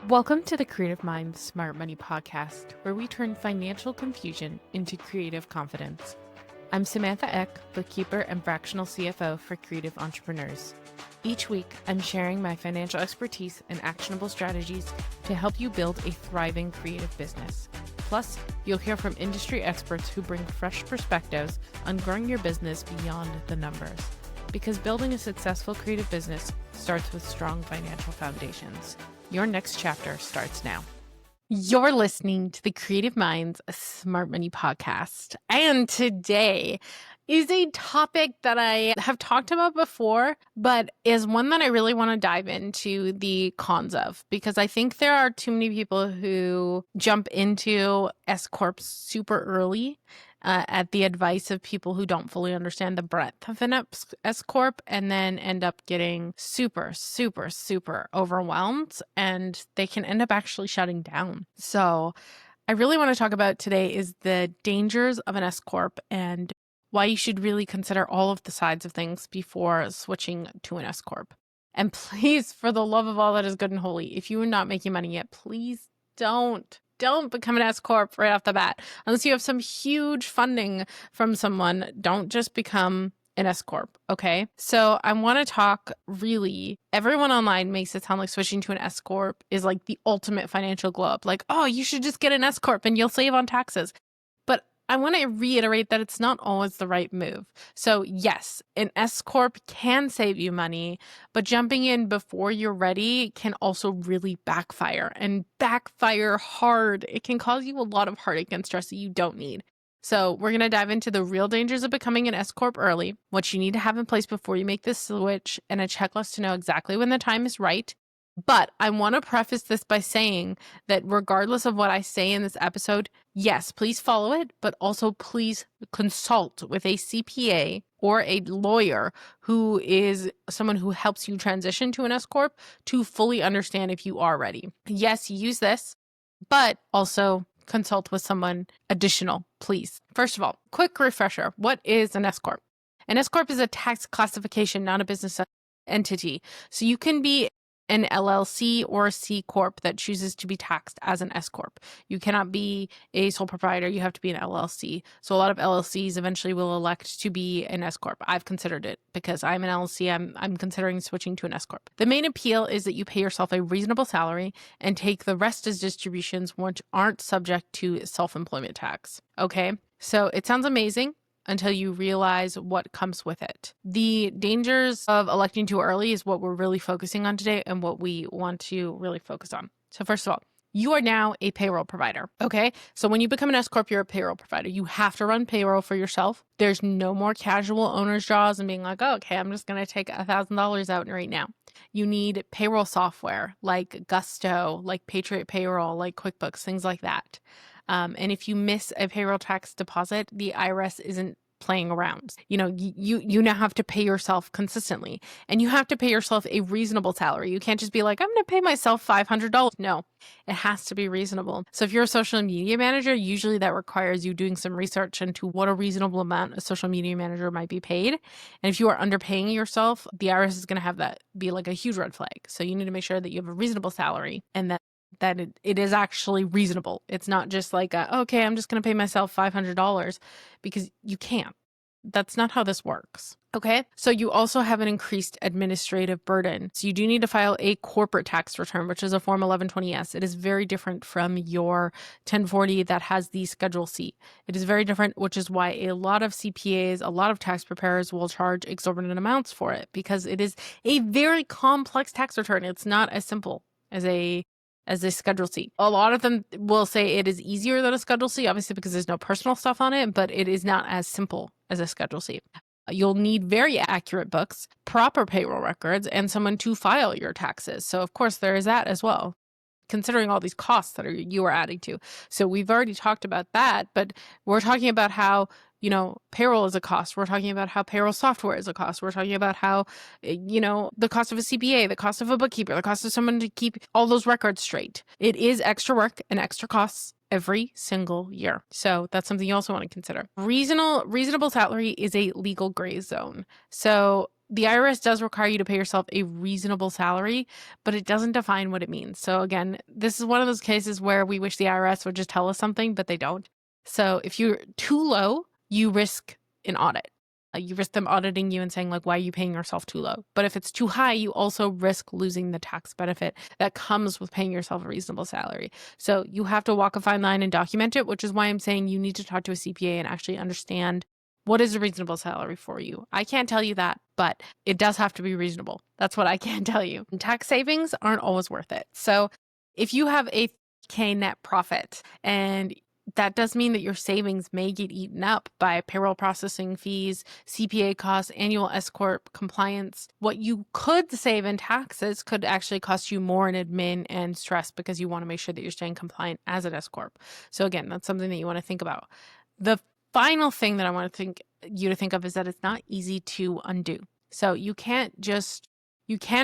Welcome to the Creative Minds Smart Money podcast, where we turn financial confusion into creative confidence. I'm Samantha Eck, bookkeeper and fractional CFO for creative entrepreneurs. Each week, I'm sharing my financial expertise and actionable strategies to help you build a thriving creative business. Plus, you'll hear from industry experts who bring fresh perspectives on growing your business beyond the numbers. Because building a successful creative business starts with strong financial foundations. Your next chapter starts now. You're listening to the Creative Minds Smart Money podcast. And today is a topic that I have talked about before, but is one that I really want to dive into the cons of, because I think there are too many people who jump into S-Corp super early at the advice of people who don't fully understand the breadth of an S-Corp and then end up getting super overwhelmed, and they can end up actually shutting down. So I really want to talk about today is the dangers of an S-Corp and why you should really consider all of the sides of things before switching to an S-Corp. And please, for the love of all that is good and holy, if you are not making money yet, please don't become an S-Corp right off the bat. Unless you have some huge funding from someone, don't just become an S-Corp, okay? So I want to talk really, everyone online makes it sound like switching to an S-Corp is like the ultimate financial glow up. Like, oh, you should just get an S-Corp and you'll save on taxes. But I want to reiterate that it's not always the right move. So yes, an S-Corp can save you money, but jumping in before you're ready can also really backfire, and backfire hard. It can cause you a lot of heartache and stress that you don't need. So we're going to dive into the real dangers of becoming an S-Corp early, what you need to have in place before you make this switch, and a checklist to know exactly when the time is right. But I want to preface this by saying that regardless of what I say in this episode, yes, please follow it, but also please consult with a CPA or a lawyer who is someone who helps you transition to an S-Corp to fully understand if you are ready. Yes, use this, but also consult with someone additional, please. First of all, quick refresher. What is an S-Corp? An S-Corp is a tax classification, not a business entity. So you can be an LLC or a C-Corp that chooses to be taxed as an S-Corp. You cannot be a sole proprietor. You have to be an LLC. So a lot of LLCs eventually will elect to be an S-Corp. I've considered it because I'm an LLC. I'm considering switching to an S-Corp. The main appeal is that you pay yourself a reasonable salary and take the rest as distributions which aren't subject to self-employment tax. Okay? So it sounds amazing until you realize what comes with it. The dangers of electing too early is what we're really focusing on today and what we want to really focus on. So first of all, you are now a payroll provider, okay? So when you become an S-Corp, you're a payroll provider. You have to run payroll for yourself. There's no more casual owner's draws and being like, oh, okay, I'm just going to take $1,000 out right now. You need payroll software like Gusto, like Patriot Payroll, like QuickBooks, things like that. And if you miss a payroll tax deposit, the IRS isn't playing around. You know, you now have to pay yourself consistently, and you have to pay yourself a reasonable salary. You can't just be like, I'm going to pay myself $500. No, it has to be reasonable. So if you're a social media manager, usually that requires you doing some research into what a reasonable amount a social media manager might be paid. And if you are underpaying yourself, the IRS is going to have that be like a huge red flag. So you need to make sure that you have a reasonable salary and that it is actually reasonable. It's not just like, okay, I'm just going to pay myself $500, because you can't. That's not how this works. Okay. So you also have an increased administrative burden. So you do need to file a corporate tax return, which is a Form 1120-S. It is very different from your 1040 that has the Schedule C. It is very different, which is why a lot of CPAs, a lot of tax preparers will charge exorbitant amounts for it, because it is a very complex tax return. It's not as simple as a Schedule C. A lot of them will say it is easier than a Schedule C, obviously because there's no personal stuff on it, but it is not as simple as a Schedule C. You'll need very accurate books, proper payroll records, and someone to file your taxes. So of course there is that as well, considering all these costs that you are adding to. So we've already talked about that, but we're talking about how, payroll is a cost. We're talking about how payroll software is a cost. We're talking about how, the cost of a CPA, the cost of a bookkeeper, the cost of someone to keep all those records straight. It is extra work and extra costs every single year. So that's something you also want to consider. Reasonable salary is a legal gray zone. So the IRS does require you to pay yourself a reasonable salary, but it doesn't define what it means. So again, this is one of those cases where we wish the IRS would just tell us something, but they don't. So if you're too low, you risk an audit. You risk them auditing you and saying, like, why are you paying yourself too low? But if it's too high, you also risk losing the tax benefit that comes with paying yourself a reasonable salary. So you have to walk a fine line and document it, which is why I'm saying you need to talk to a CPA and actually understand what is a reasonable salary for you. I can't tell you that, but it does have to be reasonable. That's what I can tell you. And tax savings aren't always worth it. So if you have a K net profit, and that does mean that your savings may get eaten up by payroll processing fees, CPA costs, annual S-Corp compliance. What you could save in taxes could actually cost you more in admin and stress because you want to make sure that you're staying compliant as an S-Corp. So again, that's something that you want to think about. The final thing that I want to you to think of is that it's not easy to undo. So you can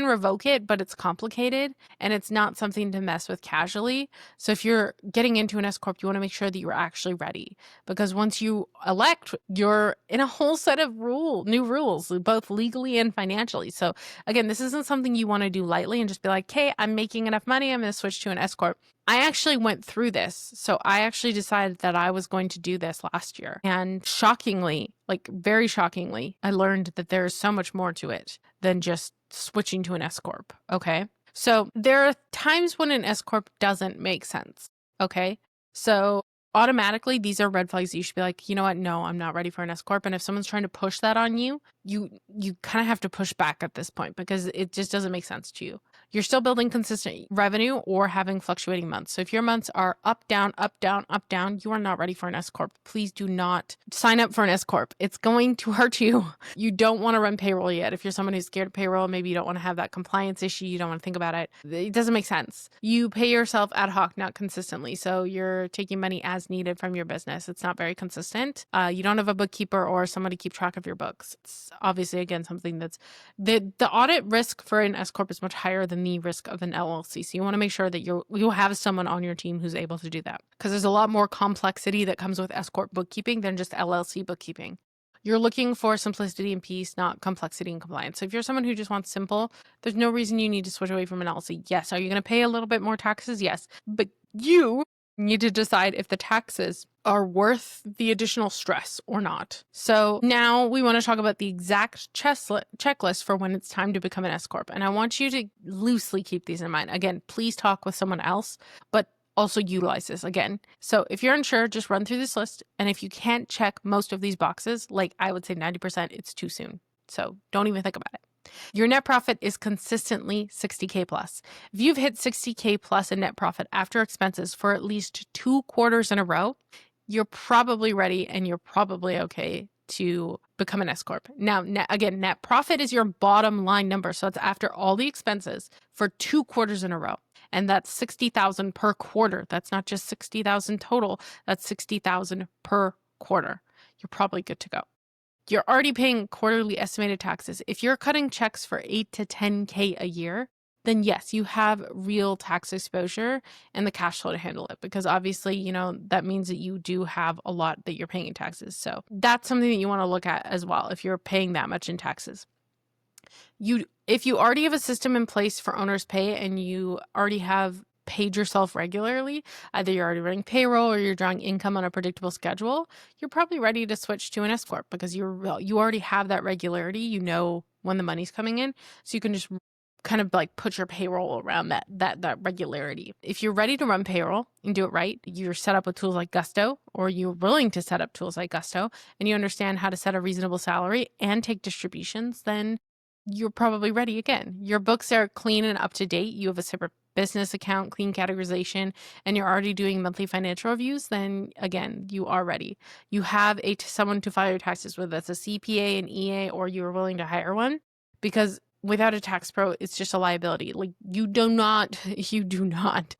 revoke it, but it's complicated and it's not something to mess with casually. So if you're getting into an S-Corp, you want to make sure that you're actually ready, because once you elect, you're in a whole set of new rules, both legally and financially. So again, this isn't something you want to do lightly and just be like, hey, I'm making enough money, I'm going to switch to an S-Corp. I actually went through this. So I actually decided that I was going to do this last year. And shockingly, like very shockingly, I learned that there is so much more to it than just switching to an S-Corp. Okay. So there are times when an S-Corp doesn't make sense. Okay. So automatically, these are red flags that you should be like, you know what? No, I'm not ready for an S-Corp. And if someone's trying to push that on you, you kind of have to push back at this point because it just doesn't make sense to you. You're still building consistent revenue or having fluctuating months. So if your months are up, down, up, down, up, down, you are not ready for an S-Corp. Please do not sign up for an S-Corp. It's going to hurt you. You don't want to run payroll yet. If you're someone who's scared of payroll, maybe you don't want to have that compliance issue. You don't want to think about it. It doesn't make sense. You pay yourself ad hoc, not consistently. So you're taking money as needed from your business. It's not very consistent. You don't have a bookkeeper or someone to keep track of your books. It's obviously, again, something that's the audit risk for an S-Corp is much higher than the risk of an LLC. So you want to make sure that you have someone on your team who's able to do that, because there's a lot more complexity that comes with S-Corp bookkeeping than just LLC bookkeeping. You're looking for simplicity and peace, not complexity and compliance. So if you're someone who just wants simple, there's no reason you need to switch away from an LLC. Yes. Are you going to pay a little bit more taxes? Yes. But you need to decide if the taxes are worth the additional stress or not. So now we want to talk about the exact checklist for when it's time to become an S-Corp. And I want you to loosely keep these in mind. Again, please talk with someone else, but also utilize this again. So if you're unsure, just run through this list. And if you can't check most of these boxes, like I would say 90%, it's too soon. So don't even think about it. Your net profit is consistently 60K plus. If you've hit 60K plus in net profit after expenses for at least 2 quarters in a row, you're probably ready and you're probably okay to become an S-Corp. Now, net profit is your bottom line number. So it's after all the expenses for 2 quarters in a row. And that's 60,000 per quarter. That's not just 60,000 total. That's 60,000 per quarter. You're probably good to go. You're already paying quarterly estimated taxes. If you're cutting checks for 8 to 10K a year, then yes, you have real tax exposure and the cash flow to handle it, because obviously, that means that you do have a lot that you're paying in taxes. So that's something that you want to look at as well if you're paying that much in taxes. If you already have a system in place for owner's pay and you already have paid yourself regularly, either you're already running payroll or you're drawing income on a predictable schedule, you're probably ready to switch to an S-Corp because you already have that regularity. You know when the money's coming in, so you can just kind of like put your payroll around that regularity. If you're ready to run payroll and do it right, you're set up with tools like Gusto, or you're willing to set up tools like Gusto, and you understand how to set a reasonable salary and take distributions, then you're probably ready again. Your books are clean and up to date. You have a separate business account, clean categorization, and you're already doing monthly financial reviews, then again, you are ready. You have someone to file your taxes with. That's a CPA, an EA, or you're willing to hire one, because without a tax pro, it's just a liability. Like you do not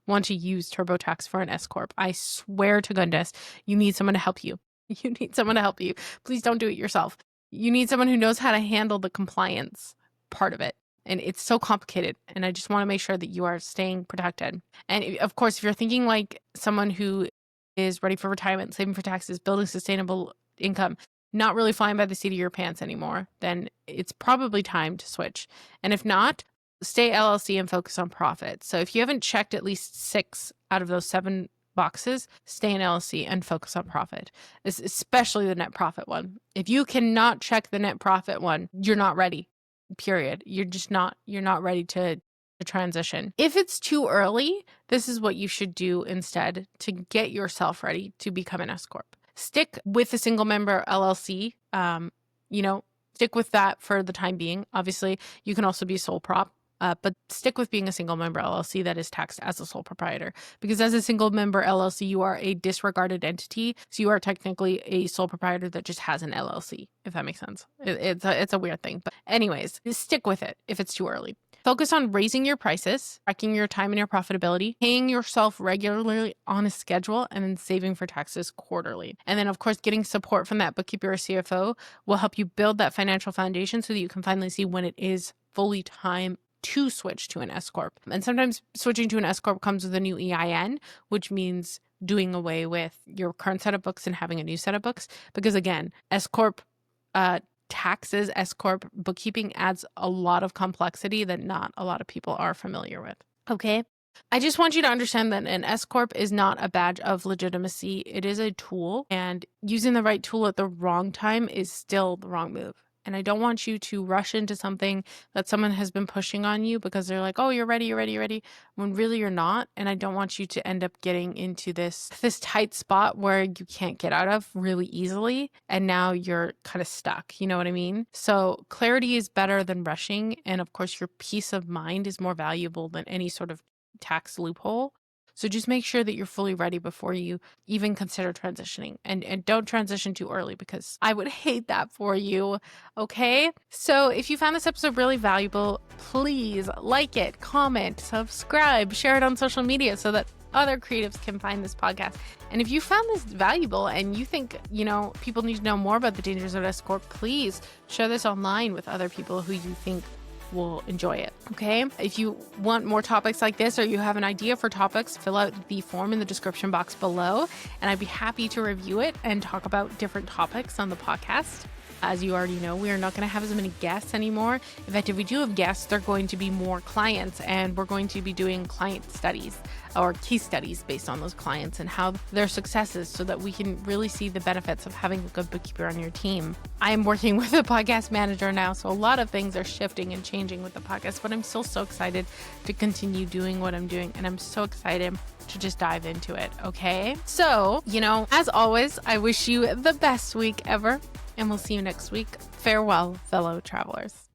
want to use TurboTax for an S-Corp. I swear to goodness, you need someone to help you. You need someone to help you. Please don't do it yourself. You need someone who knows how to handle the compliance part of it. And it's so complicated. And I just want to make sure that you are staying protected. And of course, if you're thinking like someone who is ready for retirement, saving for taxes, building sustainable income, not really flying by the seat of your pants anymore, then it's probably time to switch. And if not, stay LLC and focus on profit. So if you haven't checked at least 6 out of those 7 boxes, stay in LLC and focus on profit, especially the net profit one. If you cannot check the net profit one, you're not ready, period. You're not ready to transition. If it's too early, this is what you should do instead to get yourself ready to become an S-Corp. Stick with a single member LLC. Stick with that for the time being. Obviously, you can also be sole prop, but stick with being a single member LLC that is taxed as a sole proprietor. Because as a single member LLC, you are a disregarded entity. So you are technically a sole proprietor that just has an LLC, if that makes sense. It's a weird thing. But anyways, stick with it if it's too early. Focus on raising your prices, tracking your time and your profitability, paying yourself regularly on a schedule, and then saving for taxes quarterly. And then, of course, getting support from that bookkeeper or CFO will help you build that financial foundation so that you can finally see when it is fully time to switch to an S-Corp. And sometimes switching to an S-Corp comes with a new EIN, which means doing away with your current set of books and having a new set of books. Because again, S-Corp taxes, S-Corp bookkeeping adds a lot of complexity that not a lot of people are familiar with. Okay. I just want you to understand that an S-Corp is not a badge of legitimacy. It is a tool, and using the right tool at the wrong time is still the wrong move. And I don't want you to rush into something that someone has been pushing on you because they're like, oh, you're ready, when really you're not. And I don't want you to end up getting into this tight spot where you can't get out of really easily. And now you're kind of stuck. You know what I mean? So clarity is better than rushing. And of course, your peace of mind is more valuable than any sort of tax loophole. So just make sure that you're fully ready before you even consider transitioning, and don't transition too early because I would hate that for you. Okay. So if you found this episode really valuable, please like it, comment, subscribe, share it on social media so that other creatives can find this podcast. And if you found this valuable and you think, people need to know more about the dangers of S-Corp, please share this online with other people who you think will enjoy it. Okay. If you want more topics like this, or you have an idea for topics, fill out the form in the description box below, and I'd be happy to review it and talk about different topics on the podcast. As you already know, we are not going to have as many guests anymore. In fact, if we do have guests, they're going to be more clients, and we're going to be doing client studies or case studies based on those clients and how their successes, so that we can really see the benefits of having a good bookkeeper on your team. I am working with a podcast manager now, so a lot of things are shifting and changing with the podcast, but I'm still so excited to continue doing what I'm doing, and I'm so excited to just dive into it. Okay. So, as always, I wish you the best week ever, and we'll see you next week. Farewell, fellow travelers.